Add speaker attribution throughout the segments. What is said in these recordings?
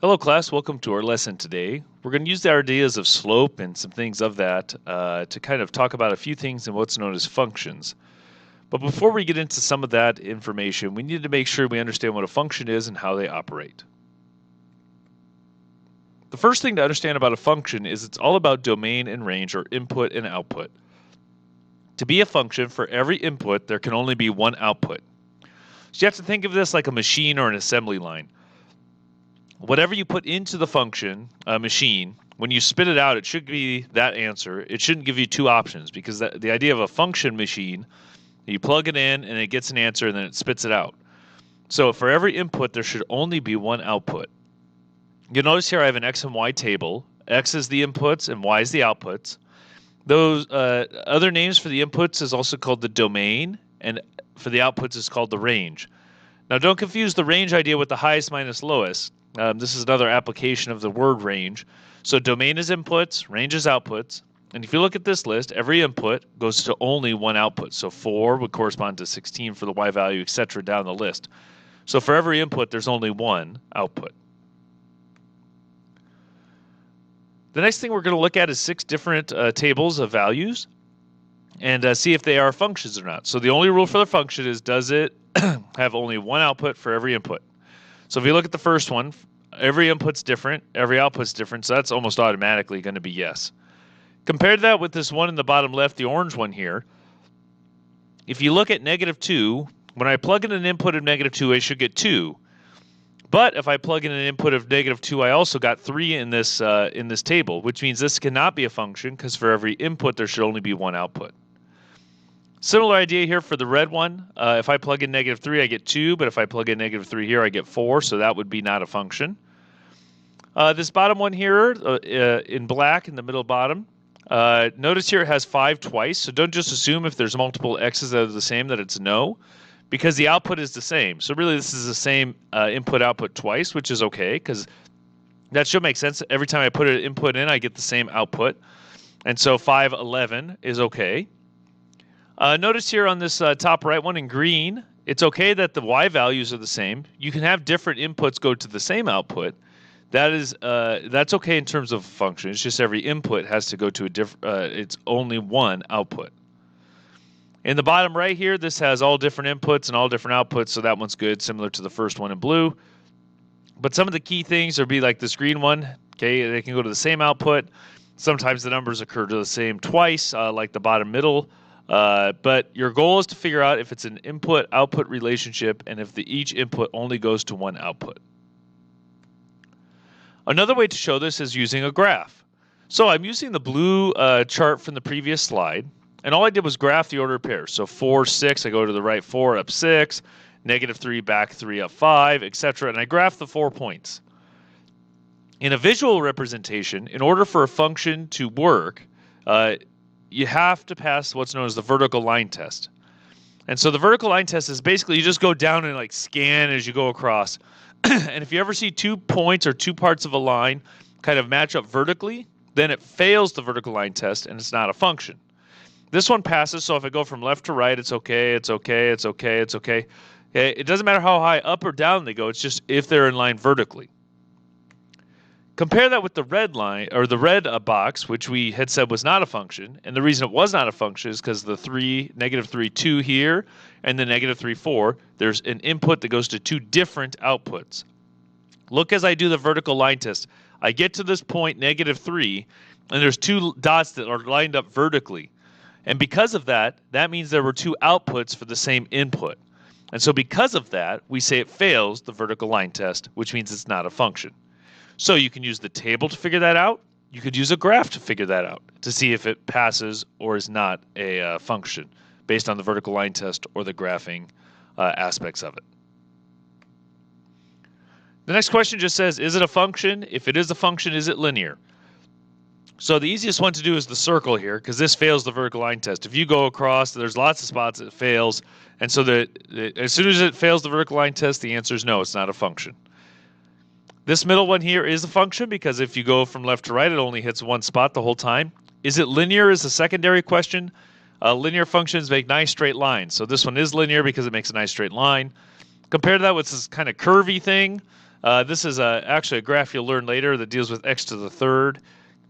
Speaker 1: Hello class, welcome to our lesson today. We're going to use the ideas of slope and some things of that to kind of talk about a few things in what's known as functions. But before we get into some of that information, we need to make sure we understand what a function is and how they operate. The first thing to understand about a function is it's all about domain and range, or input and output. To be a function, for every input, there can only be one output. So you have to think of this like a machine or an assembly line. Whatever you put into the function machine, when you spit it out, it should be that answer. It shouldn't give you two options, because the idea of a function machine, you plug it in and it gets an answer and then it spits it out. So for every input, there should only be one output. You'll notice here I have an X and Y table. X is the inputs and Y is the outputs. Those other names for the inputs is also called the domain, and for the outputs is called the range. Now don't confuse the range idea with the highest minus lowest. This is another application of the word range. So domain is inputs, range is outputs. And if you look at this list, every input goes to only one output. So 4 would correspond to 16 for the Y value, etc. down the list. So for every input, there's only one output. The next thing we're going to look at is 6 different tables of values and see if they are functions or not. So the only rule for the function is, does it have only one output for every input? So if you look at the first one, every input's different, every output's different, so that's almost automatically going to be yes. Compare that with this one in the bottom left, the orange one here. If you look at -2, when I plug in an input of -2, I should get 2. But if I plug in an input of -2, I also got 3 in this table, which means this cannot be a function, because for every input there should only be one output. Similar idea here for the red one. If I plug in -3, I get 2, but if I plug in -3 here, I get 4, so that would be not a function. This bottom one here in black in the middle bottom, notice here it has 5 twice, so don't just assume if there's multiple x's that are the same that it's no, because the output is the same. So really this is the same input-output twice, which is okay, because that should make sense. Every time I put an input in, I get the same output. And so 5, 11 is okay. Notice here on this top right one in green, it's okay that the Y values are the same. You can have different inputs go to the same output. That's okay in terms of function. It's just every input has to go to a different. It's only one output. In the bottom right here, this has all different inputs and all different outputs, so that one's good, similar to the first one in blue. But some of the key things would be like this green one. Okay, they can go to the same output. Sometimes the numbers occur to the same twice, like the bottom middle. But your goal is to figure out if it's an input-output relationship and if each input only goes to one output. Another way to show this is using a graph. So I'm using the blue chart from the previous slide, and all I did was graph the order of pairs. So 4, 6, I go to the right 4, up 6, -3, back 3, up 5, etc. And I graph the 4 points. In a visual representation, in order for a function to work, you have to pass what's known as the vertical line test. And so the vertical line test is basically you just go down and like scan as you go across. And if you ever see 2 points or 2 parts of a line kind of match up vertically, then it fails the vertical line test and it's not a function. This one passes, so if I go from left to right, it's okay, it's okay, it's okay, it's okay. It doesn't matter how high up or down they go, it's just if they're in line vertically. Compare that with the red line, or the red box, which we had said was not a function. And the reason it was not a function is because the -3, 2 here, and the -3, 4, there's an input that goes to 2 different outputs. Look as I do the vertical line test. I get to this point, -3, and there's 2 dots that are lined up vertically. And because of that, that means there were 2 outputs for the same input. And so because of that, we say it fails the vertical line test, which means it's not a function. So you can use the table to figure that out. You could use a graph to figure that out, to see if it passes or is not a function based on the vertical line test or the graphing aspects of it. The next question just says, is it a function? If it is a function, is it linear? So the easiest one to do is the circle here, because this fails the vertical line test. If you go across, there's lots of spots it fails. And so as soon as it fails the vertical line test, the answer is no, it's not a function. This middle one here is a function, because if you go from left to right, it only hits one spot the whole time. Is it linear is a secondary question. Linear functions make nice straight lines. So this one is linear because it makes a nice straight line. Compare that with this kind of curvy thing. This is actually a graph you'll learn later that deals with x to the third,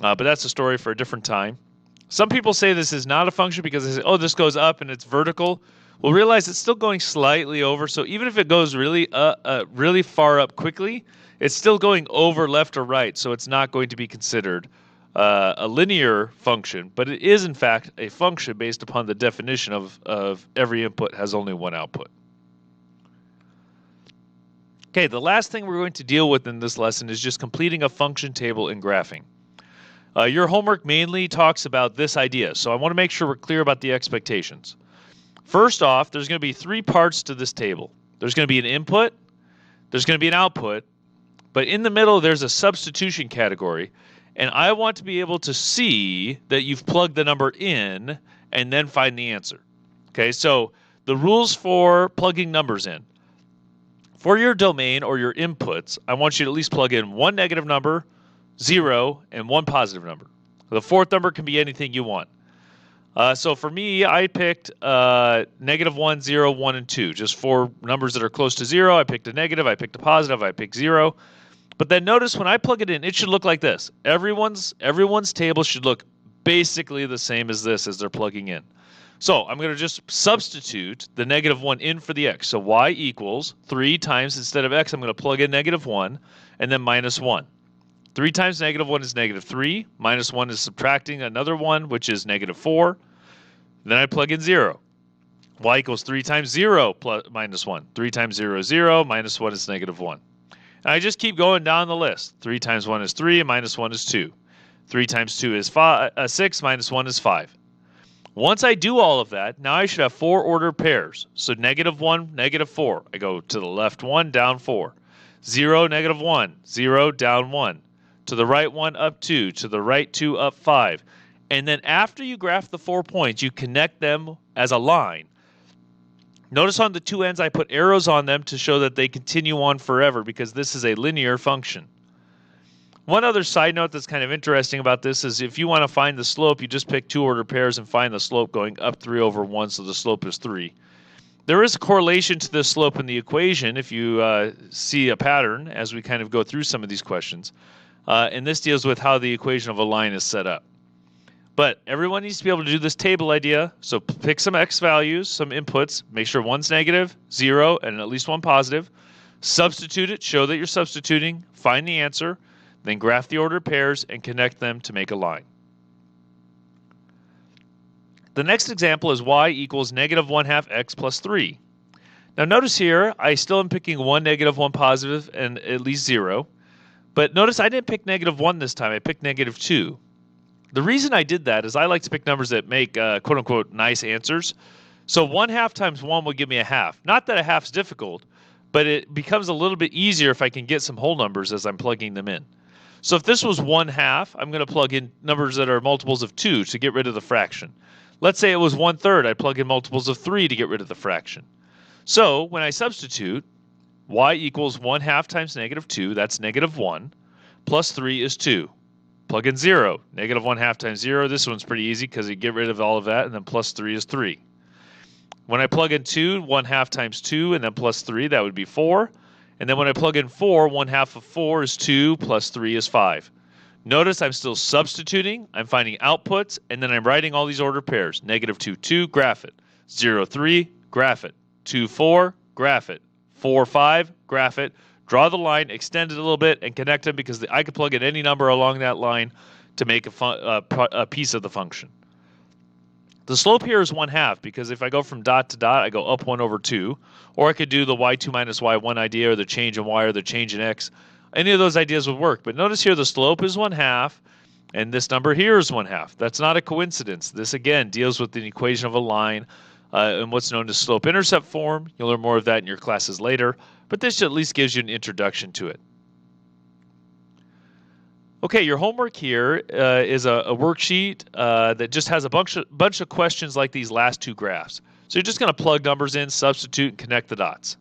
Speaker 1: but that's a story for a different time. Some people say this is not a function because they say, oh, this goes up and it's vertical. We'll realize it's still going slightly over, so even if it goes really far up quickly, it's still going over left or right, so it's not going to be considered a linear function, but it is in fact a function based upon the definition of every input has only one output. Okay, the last thing we're going to deal with in this lesson is just completing a function table in graphing. Your homework mainly talks about this idea, so I want to make sure we're clear about the expectations. First off, there's going to be three parts to this table. There's going to be an input, there's going to be an output, but in the middle there's a substitution category, and I want to be able to see that you've plugged the number in and then find the answer. Okay, so the rules for plugging numbers in. For your domain or your inputs, I want you to at least plug in one negative number, 0, and one positive number. The fourth number can be anything you want. So for me, I picked negative 1, 0, 1, and 2. Just four numbers that are close to 0. I picked a negative, I picked a positive, I picked 0. But then notice when I plug it in, it should look like this. Everyone's table should look basically the same as this as they're plugging in. So I'm going to just substitute the negative 1 in for the x. So y equals 3 times, instead of x, I'm going to plug in negative 1 and then minus 1. 3 times negative 1 is negative 3. Minus 1 is subtracting another 1, which is negative 4. Then I plug in 0. Y equals 3 times 0 plus minus 1. 3 times 0 is 0. Minus 1 is negative 1. And I just keep going down the list. 3 times 1 is 3. Minus 1 is 2. 3 times 2 is 6. Minus 1 is 5. Once I do all of that, now I should have four ordered pairs. So negative 1, negative 4. I go to the left 1, down 4. 0, negative 1. 0, down 1. To the right 1, up 2. To the right 2, up 5. And then after you graph the 4 points, you connect them as a line. Notice on the two ends I put arrows on them to show that they continue on forever because this is a linear function. One other side note that's kind of interesting about this is if you want to find the slope, you just pick two ordered pairs and find the slope going up 3 over 1, so the slope is 3. There is a correlation to this slope in the equation if you see a pattern as we kind of go through some of these questions. And this deals with how the equation of a line is set up. But everyone needs to be able to do this table idea, so pick some x values, some inputs, make sure one's negative, 0, and at least one positive. Substitute it, show that you're substituting, find the answer, then graph the ordered pairs and connect them to make a line. The next example is y equals negative 1/2 x plus 3. Now notice here, I still am picking one negative, one positive, and at least 0. But notice I didn't pick negative 1 this time, I picked negative 2. The reason I did that is I like to pick numbers that make quote-unquote nice answers. So 1/2 times 1 would give me a half. Not that a half is difficult, but it becomes a little bit easier if I can get some whole numbers as I'm plugging them in. So if this was 1/2, I'm going to plug in numbers that are multiples of 2 to get rid of the fraction. Let's say it was 1/3, I'd plug in multiples of 3 to get rid of the fraction. So when I substitute, y equals 1/2 times negative 2, that's negative 1, plus 3 is 2. Plug in 0, negative 1/2 times 0, this one's pretty easy because you get rid of all of that, and then plus 3 is 3. When I plug in 2, 1/2 times 2, and then plus 3, that would be 4. And then when I plug in 4, 1/2 of 4 is 2, plus 3 is 5. Notice I'm still substituting, I'm finding outputs, and then I'm writing all these ordered pairs. Negative 2, 2, graph it. 0, 3, graph it. 2, 4, graph it. 4, 5, graph it. Draw the line, extend it a little bit, and connect them because I could plug in any number along that line to make a piece of the function. The slope here is 1/2 because if I go from dot to dot, I go up 1 over 2. Or I could do the y2 minus y1 idea or the change in y or the change in x. Any of those ideas would work. But notice here the slope is 1/2 and this number here is 1/2. That's not a coincidence. This again deals with the equation of a line in what's known as slope-intercept form. You'll learn more of that in your classes later. But this at least gives you an introduction to it. Okay, your homework here is a worksheet that just has a bunch of questions like these last two graphs. So you're just going to plug numbers in, substitute, and connect the dots.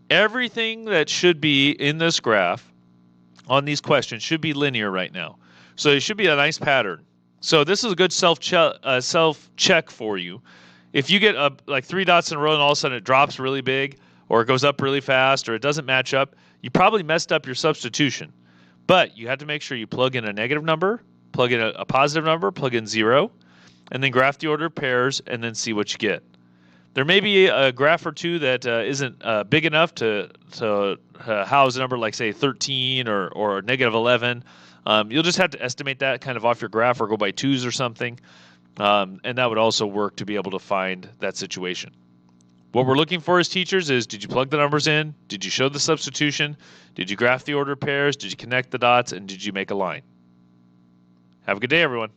Speaker 1: Everything that should be in this graph on these questions should be linear right now. So it should be a nice pattern. So this is a good self-check for you. If you get like 3 dots in a row and all of a sudden it drops really big, or it goes up really fast, or it doesn't match up, You probably messed up your substitution, but you have to make sure you plug in a negative number, plug in a positive number, plug in 0, and then graph the order of pairs and then see what you get. There may be a graph or two that isn't big enough to house a number like, say, 13 or negative 11. You'll just have to estimate that kind of off your graph or go by twos or something. And that would also work to be able to find that situation. What we're looking for as teachers is, did you plug the numbers in? Did you show the substitution? Did you graph the order of pairs? Did you connect the dots? And did you make a line? Have a good day, everyone.